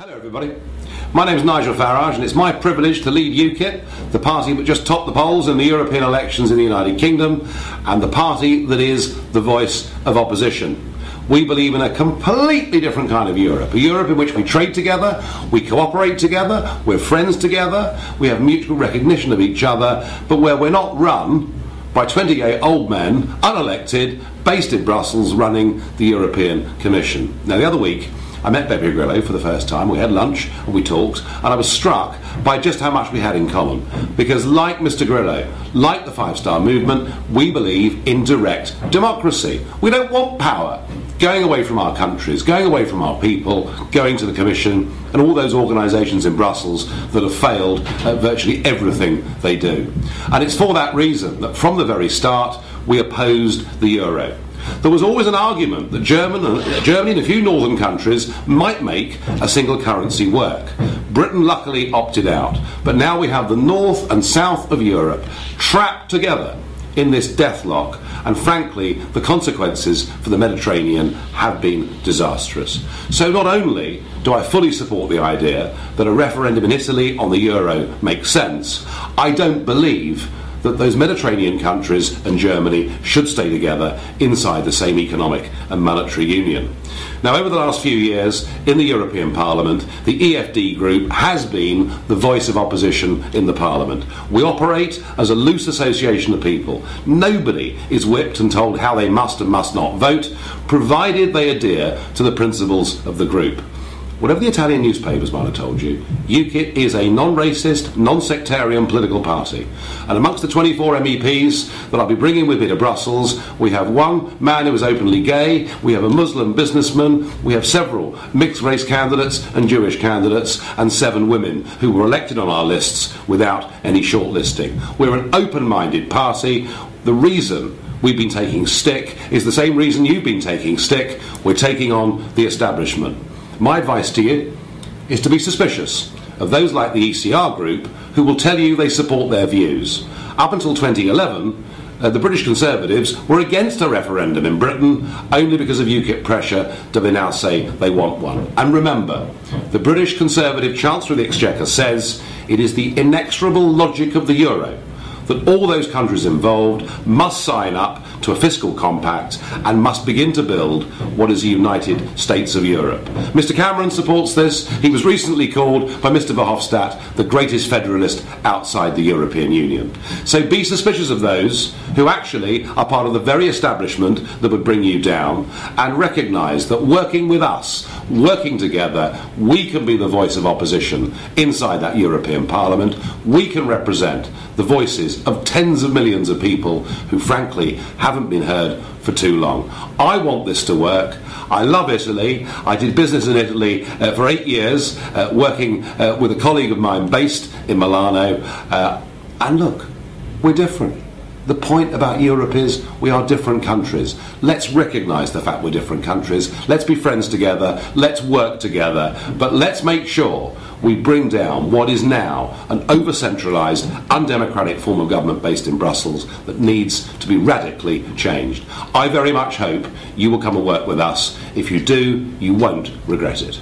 Hello everybody, my name is Nigel Farage and it's my privilege to lead UKIP, the party that just topped the polls in the European elections in the United Kingdom and the party that is the voice of opposition. We believe in a completely different kind of Europe, a Europe in which we trade together, we cooperate together, we're friends together, we have mutual recognition of each other, but where we're not run by 28 old men, unelected, based in Brussels, running the European Commission. Now the other week I met Beppe Grillo for the first time. We had lunch and we talked, and I was struck by just how much we had in common. Because like Mr. Grillo, like the Five Star Movement, we believe in direct democracy. We don't want power going away from our countries, going away from our people, going to the Commission and all those organisations in Brussels that have failed at virtually everything they do. And it's for that reason that from the very start we opposed the euro. There was always an argument that Germany and a few northern countries might make a single currency work. Britain luckily opted out, but now we have the north and south of Europe trapped together in this deathlock, and frankly the consequences for the Mediterranean have been disastrous. So not only do I fully support the idea that a referendum in Italy on the euro makes sense, I don't believe that those Mediterranean countries and Germany should stay together inside the same economic and monetary union. Now, over the last few years in the European Parliament, the EFD group has been the voice of opposition in the Parliament. We operate as a loose association of people. Nobody is whipped and told how they must and must not vote, provided they adhere to the principles of the group. Whatever the Italian newspapers might have told you, UKIP is a non-racist, non-sectarian political party. And amongst the 24 MEPs that I'll be bringing with me to Brussels, we have one man who is openly gay, we have a Muslim businessman, we have several mixed-race candidates and Jewish candidates, and 7 women who were elected on our lists without any shortlisting. We're an open-minded party. The reason we've been taking stick is the same reason you've been taking stick. We're taking on the establishment. My advice to you is to be suspicious of those like the ECR group who will tell you they support their views. Up until 2011, the British Conservatives were against a referendum in Britain only because of UKIP pressure do they now say they want one. And remember, the British Conservative Chancellor of the Exchequer says it is the inexorable logic of the euro that all those countries involved must sign up to a fiscal compact and must begin to build what is the United States of Europe. Mr. Cameron supports this. He was recently called by Mr. Verhofstadt the greatest federalist outside the European Union. So be suspicious of those who actually are part of the very establishment that would bring you down, and recognise that working with us, working together, we can be the voice of opposition inside that European Parliament. We can represent the voices of tens of millions of people who frankly haven't been heard for too long. I want this to work. I love Italy. I did business in Italy for 8 years, working with a colleague of mine based in Milano. And look, we're different. The point about Europe is we are different countries. Let's recognise the fact we're different countries. Let's be friends together. Let's work together. But let's make sure we bring down what is now an over-centralised, undemocratic form of government based in Brussels that needs to be radically changed. I very much hope you will come and work with us. If you do, you won't regret it.